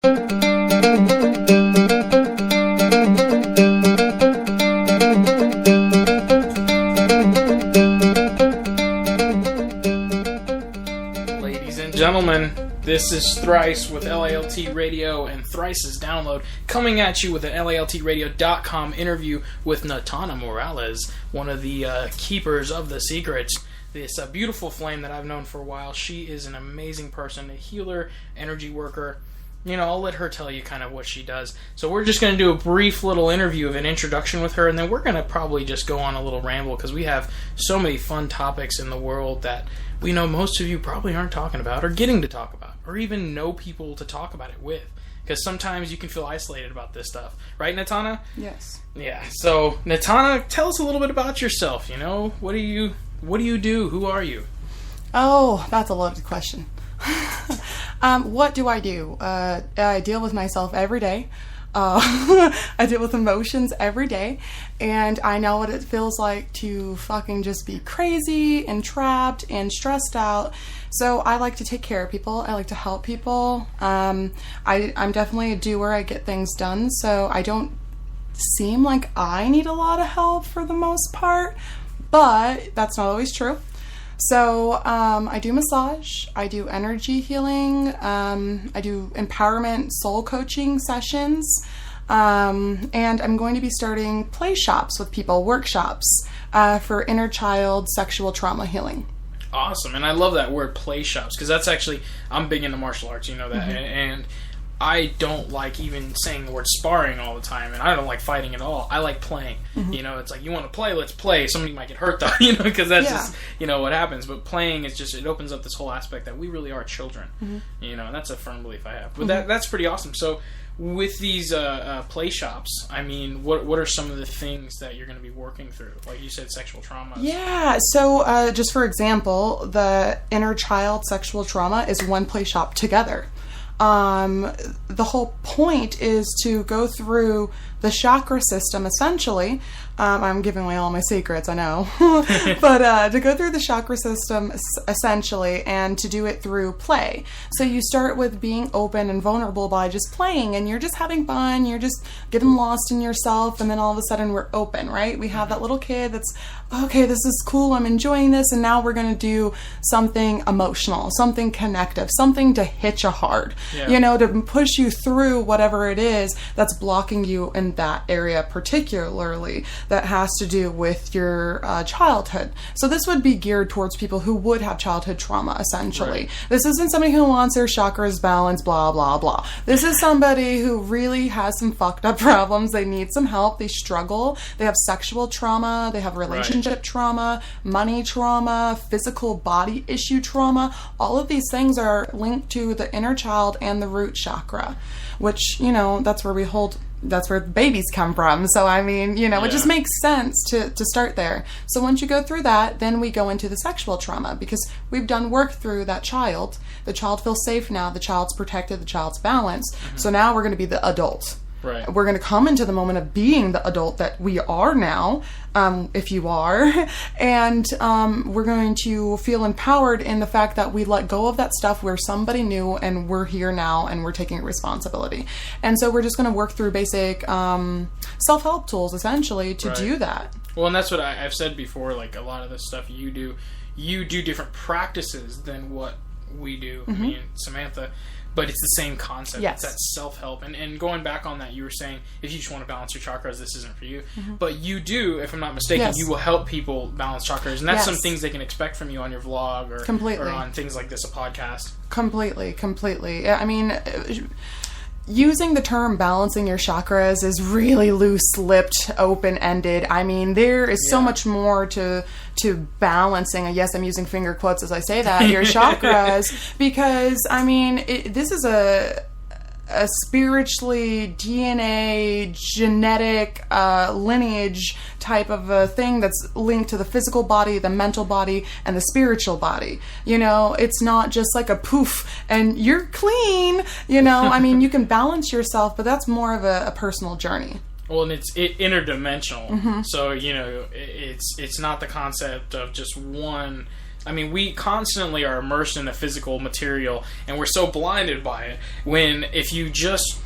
Ladies and gentlemen, this is Thrice with LILT Radio and Thrice's Download, coming at you with an LILTradio.com interview with Natanhna Morales, one of the keepers of the secrets. This beautiful flame that I've known for a while. She is an amazing person, a healer, energy worker. You know, I'll let her tell you kind of what she does. So we're just going to do a brief little interview of an introduction with her, and then we're going to probably just go on a little ramble because we have so many fun topics in the world that we know most of you probably aren't talking about or getting to talk about or even know people to talk about it with. Because sometimes you can feel isolated about this stuff. Right, Natanhna? Yes. Yeah. So, Natanhna, tell us a little bit about yourself. You know, what do you do? Who are you? Oh, that's a loaded question. What do? I deal with myself every day. I deal with emotions every day, and I know what it feels like to fucking just be crazy and trapped and stressed out. So I like to take care of people. I like to help people. I'm definitely a doer. I get things done, so I don't seem like I need a lot of help for the most part, but that's not always true. So I do massage, I do energy healing, I do empowerment soul coaching sessions, and I'm going to be starting play shops with people, workshops for inner child sexual trauma healing. Awesome, and I love that word, play shops, because that's actually, I'm big into martial arts, you know that, and I don't like even saying the word sparring all the time, and I don't like fighting at all. I like playing. You know, it's like, you want to play, let's play. Somebody might get hurt, though, you know, because that's just, you know, what happens. But playing is just, it opens up this whole aspect that we really are children, you know, and that's a firm belief I have. But that's pretty awesome. So, with these play shops, I mean, what are some of the things that you're going to be working through? Like you said, sexual trauma. Yeah, so just for example, the inner child sexual trauma is one play shop together. The whole point is to go through the chakra system, essentially. I'm giving away all my secrets, I know. But to go through the chakra system, essentially, and to do it through play. So you start with being open and vulnerable by just playing, and you're just having fun, you're just getting lost in yourself, and then all of a sudden we're open, right? We have that little kid that's, okay, this is cool, I'm enjoying this, and now we're going to do something emotional, something connective, something to hit you hard, you know, to push you through whatever it is that's blocking you in that area particularly that has to do with your childhood. So this would be geared towards people who would have childhood trauma, essentially. Right. This isn't somebody who wants their chakras balanced, blah, blah, blah. This is somebody who really has some fucked up problems. They need some help. They struggle. They have sexual trauma. They have relationship trauma, money trauma, physical body issue trauma. All of these things are linked to the inner child and the root chakra, which, you know, that's where the babies come from. So, I mean, you know, it just makes sense to start there. So once you go through that, then we go into the sexual trauma, because we've done work through that child. The child feels safe now. The child's protected. The child's balanced. So now we're going to be the adult. Right. We're going to come into the moment of being the adult that we are now, if you are, and we're going to feel empowered in the fact that we let go of that stuff. We're somebody new, and we're here now, and we're taking responsibility. And so we're just going to work through basic self-help tools, essentially, to do that. Well, and that's what I've said before, like, a lot of the stuff you do different practices than what we do, me and Samantha. But it's the same concept. Yes. It's that self-help. And going back on that, you were saying, if you just want to balance your chakras, this isn't for you. But you do, if I'm not mistaken, you will help people balance chakras. And that's some things they can expect from you on your vlog or on things like this, a podcast. Completely. I mean, using the term balancing your chakras is really loose-lipped, open-ended. I mean, there is so much more to balancing, yes, I'm using finger quotes as I say that, your chakras, because, I mean, this is a spiritually DNA genetic lineage type of a thing that's linked to the physical body, the mental body, and the spiritual body. You know, it's not just like a poof and you're clean, you know. I mean, you can balance yourself, but that's more of a personal journey. Well, and it's interdimensional. So, you know, it's not the concept of just one I mean, we constantly are immersed in the physical material, and we're so blinded by it, when if you just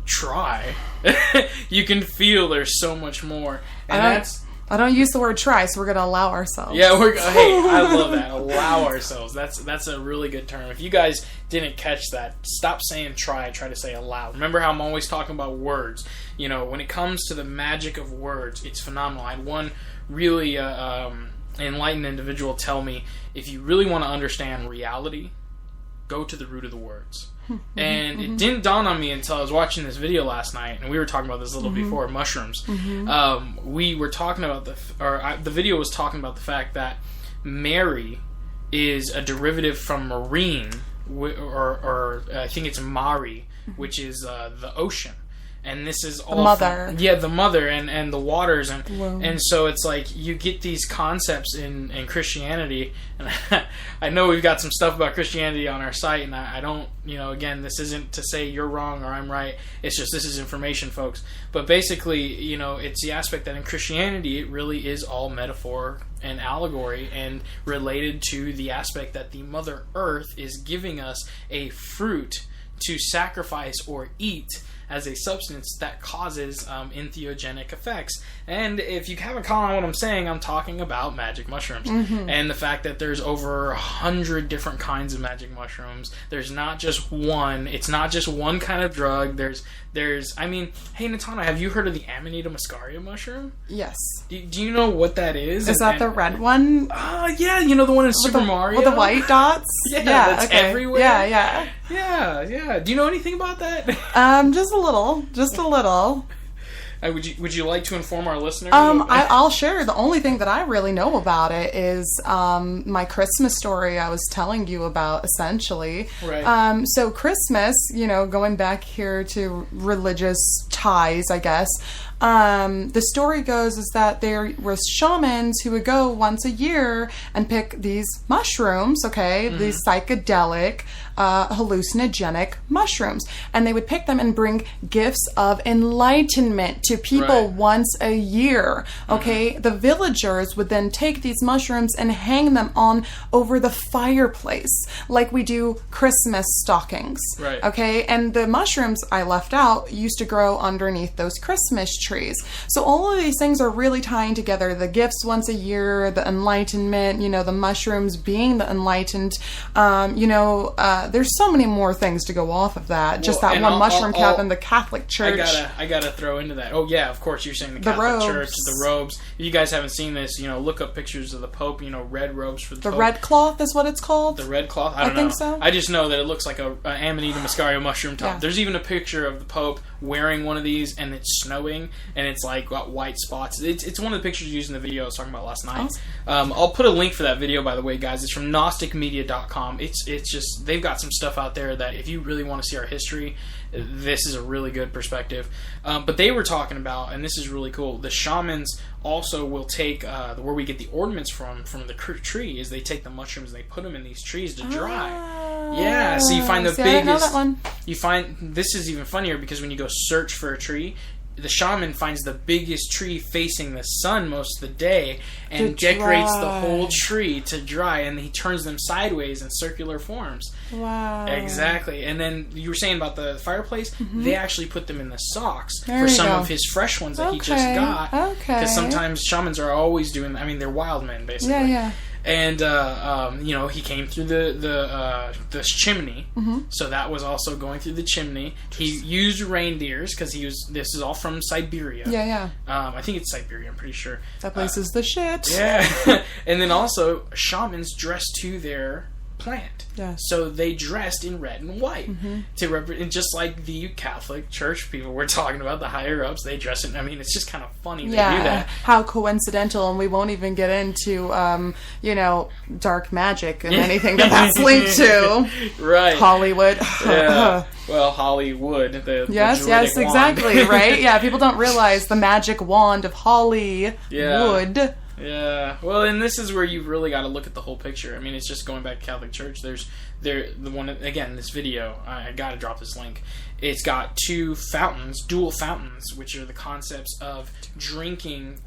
try, you can feel there's so much more. And I don't use the word try, so we're going to allow ourselves. Yeah, hey, I love that. Allow ourselves. That's a really good term. If you guys didn't catch that, stop saying try to say allow. Remember how I'm always talking about words. You know, when it comes to the magic of words, it's phenomenal. I had one really enlightened individual tell me, if you really want to understand reality, go to the root of the words. And it didn't dawn on me until I was watching this video last night, and we were talking about this a little before, mushrooms. We were talking about the video was talking about the fact that Mary is a derivative from marine, or I think it's Mari, which is the ocean. And this is all the mother. The mother and the waters, and so it's like you get these concepts in Christianity, and I know we've got some stuff about Christianity on our site, and I don't, again, this isn't to say you're wrong or I'm right. It's just this is information, folks. But basically, it's the aspect that in Christianity it really is all metaphor and allegory, and related to the aspect that the Mother Earth is giving us a fruit to sacrifice or eat as a substance that causes entheogenic effects. And if you haven't caught on what I'm saying, I'm talking about magic mushrooms. And the fact that there's over 100 different kinds of magic mushrooms. There's not just one. It's not just one kind of drug. There's I mean, hey, Natanhna, have you heard of the Amanita muscaria mushroom? Yes. Do you know what that is? Is that the red one? Yeah, the one in Super Mario? With the white dots? Yeah, that's everywhere. Yeah. Do you know anything about that? Just a little. Would you like to inform our listeners? I'll share. The only thing that I really know about it is my Christmas story I was telling you about, essentially. Right. So Christmas, going back here to religious ties, I guess. The story goes is that there was shamans who would go once a year and pick these mushrooms, these psychedelic, hallucinogenic mushrooms. And they would pick them and bring gifts of enlightenment to people once a year, The villagers would then take these mushrooms and hang them on over the fireplace, like we do Christmas stockings, And the mushrooms I left out used to grow underneath those Christmas trees. So all of these things are really tying together: the gifts once a year, the enlightenment, the mushrooms being the enlightened. There's so many more things to go off of that. Just that one mushroom cabin, the Catholic Church. I gotta throw into that. Oh yeah, of course, you're saying the Catholic Church, the robes. If you guys haven't seen this, look up pictures of the Pope. Red robes for the Pope. The red cloth is what it's called. The red cloth. I think so. I just know that it looks like a Amanita muscaria mushroom top. Yeah. There's even a picture of the Pope wearing one of these, and it's snowing, and it's like got white spots. It's one of the pictures used in the video I was talking about last night. Awesome. I'll put a link for that video, by the way, guys. It's from gnosticmedia.com. It's just, they've got some stuff out there that if you really want to see our history, this is a really good perspective. But they were talking about, and this is really cool, the shamans also will take where we get the ornaments from the tree, is they take the mushrooms and they put them in these trees to dry. Yeah, so you find the biggest. I know that one. You find, this is even funnier, because when you go search for a tree, the shaman finds the biggest tree facing the sun most of the day and decorates the whole tree to dry, and he turns them sideways in circular forms. Wow. Exactly. And then you were saying about the fireplace, they actually put them in the socks for some of his fresh ones that he just got. Because sometimes shamans are always doing, they're wild men, basically. Yeah. And he came through the chimney, so that was also going through the chimney. He used reindeers because this is all from Siberia. Yeah. I think it's Siberia. I'm pretty sure that place is the shit. Yeah. And then also shamans dress to their plant. Yes. So they dressed in red and white to represent, just like the Catholic Church people we're talking about, the higher ups, they dress in. It's just kind of funny they do that. How coincidental, and we won't even get into dark magic and anything that's linked to. Right. Hollywood. Yeah. Well, Hollywood. Yes, exactly. Right. Yeah. People don't realize the magic wand of Hollywood. Yeah, well, and this is where you've really got to look at the whole picture. It's just going back to Catholic Church. There's the one, again, this video, I got to drop this link. It's got two fountains, dual fountains, which are the concepts of drinking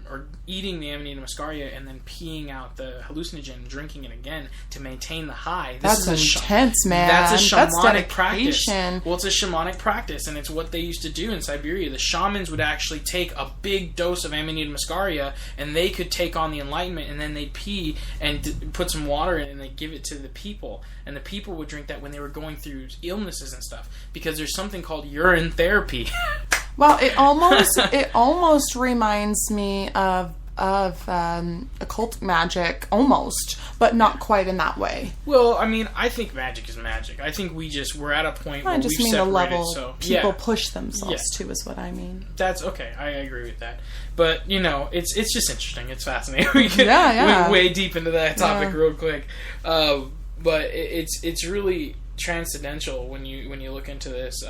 or eating the Amanita muscaria and then peeing out the hallucinogen and drinking it again to maintain the high. That's intense, man. That's a shamanic practice. Well, it's a shamanic practice, and it's what they used to do in Siberia. The shamans would actually take a big dose of Amanita muscaria, and they could take on the enlightenment, and then they'd pee and put some water in it, and they'd give it to the people. And the people would drink that when they were going through illnesses and stuff, because there's something called urine therapy. Well, it almost reminds me of occult magic, almost, but not quite in that way. Well, I mean, I think magic is magic. I think we're at a point where we've separated. I just mean the level people push themselves to is what I mean. That's okay. I agree with that. But, it's just interesting. It's fascinating. We get way deep into that topic real quick. But it's really transcendental when you look into this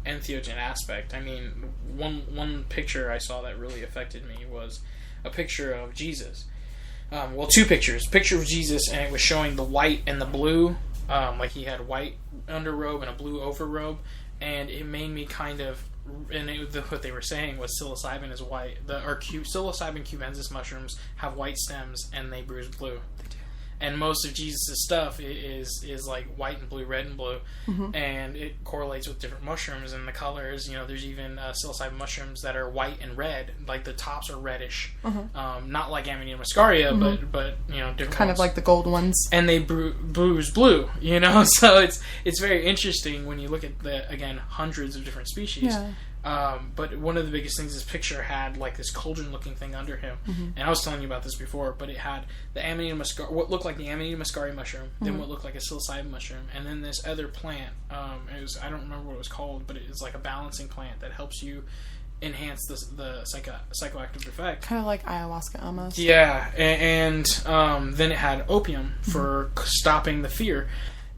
entheogen aspect. I mean, one picture I saw that really affected me was a picture of Jesus. Well, two pictures. Picture of Jesus, and it was showing the white and the blue. Like he had white underrobe and a blue overrobe, and it made me kind of. And what they were saying was psilocybin is white. Psilocybin cubensis mushrooms have white stems, and they bruise blue. And most of Jesus' stuff is like white and blue, red and blue, and it correlates with different mushrooms and the colors. There's even psilocybin mushrooms that are white and red, like the tops are reddish, not like Amanita muscaria, but different kind ones. Of like the gold ones. And they bruise blue, So it's very interesting when you look at hundreds of different species. Yeah. But one of the biggest things, this picture had like this cauldron-looking thing under him, and I was telling you about this before. But it had the Amanita muscaria, what looked like the Amanita muscaria mushroom, then what looked like a psilocybin mushroom, and then this other plant. I don't remember what it was called, but it's like a balancing plant that helps you enhance the psychoactive effect. Kind of like ayahuasca almost. Yeah, and then it had opium for stopping the fear.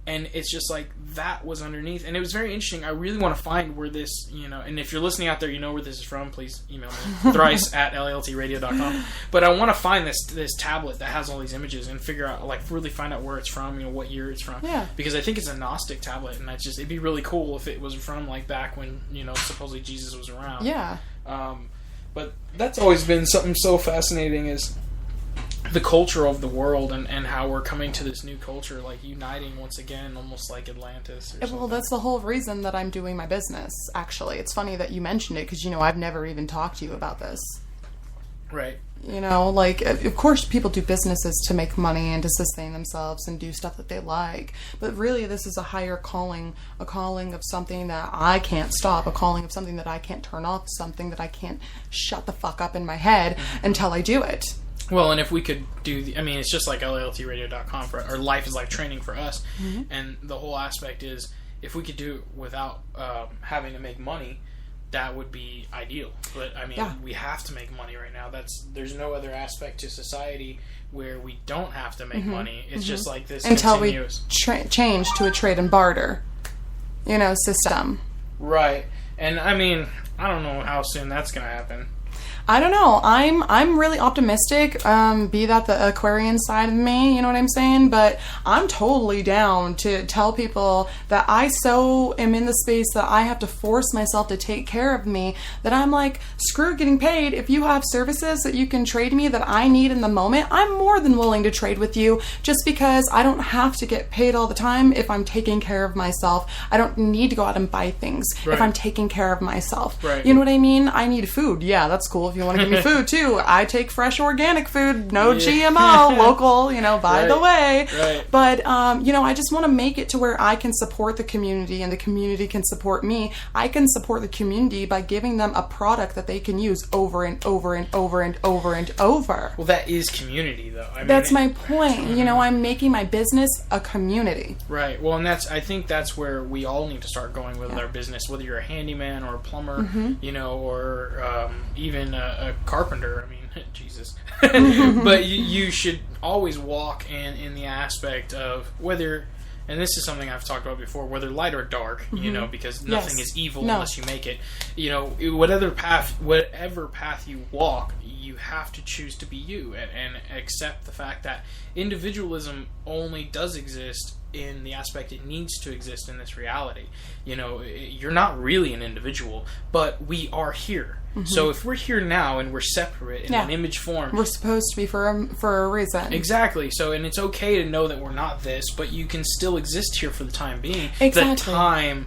And it's just like that was underneath. And it was very interesting. I really want to find where this, and if you're listening out there, you know where this is from, please email me, thrice@liltradio.com. But I want to find this tablet that has all these images and figure out, really find out where it's from, what year it's from. Yeah. Because I think it's a Gnostic tablet, and it'd be really cool if it was from, back when, supposedly Jesus was around. Yeah. But that's always been something so fascinating is the culture of the world and how we're coming to this new culture, uniting once again, almost like Atlantis or something. Well, that's the whole reason that I'm doing my business, actually. It's funny that you mentioned it, because, I've never even talked to you about this. Right. Of course people do businesses to make money and to sustain themselves and do stuff that they like. But really, this is a higher calling, a calling of something that I can't stop, a calling of something that I can't turn off, something that I can't shut the fuck up in my head until I do it. Well, and if we could do, it's just like LILTradio.com, or Life is Like Training for us, and the whole aspect is, if we could do it without having to make money, that would be ideal. But, we have to make money right now. There's no other aspect to society where we don't have to make money. It's just like this until continuous. We change to a trade and barter, system. Right. And, I don't know how soon that's going to happen. I don't know. I'm really optimistic. Be that the Aquarian side of me, you know what I'm saying? But I'm totally down to tell people that I so am in the space that I have to force myself to take care of me, that I'm like, screw getting paid. If you have services that you can trade me that I need in the moment, I'm more than willing to trade with you, just because I don't have to get paid all the time if I'm taking care of myself. I don't need to go out and buy things if I'm taking care of myself. Right. You know what I mean? I need food. Yeah, that's cool. If you want to give me food too, I take fresh organic food, no GMO, local, by the way. Right. But I just want to make it to where I can support the community and the community can support me. I can support the community by giving them a product that they can use over and over and over and over and over. Well, that is community, though. That's my point. I'm making my business a community. Right. Well, and I think that's where we all need to start going with our business, whether you're a handyman or a plumber, or even a carpenter. Jesus. But you should always walk in the aspect of whether, and this is something I've talked about before, whether light or dark, because nothing is evil unless you make it. Whatever path you walk, you have to choose to be you and accept the fact that individualism only does exist in the aspect it needs to exist in this reality. You know, you're not really an individual, but we are here. Mm-hmm. So if we're here now and we're separate in an image form, we're supposed to be for a reason. Exactly. So, and it's okay to know that we're not this, but you can still exist here for the time being. Exactly. The time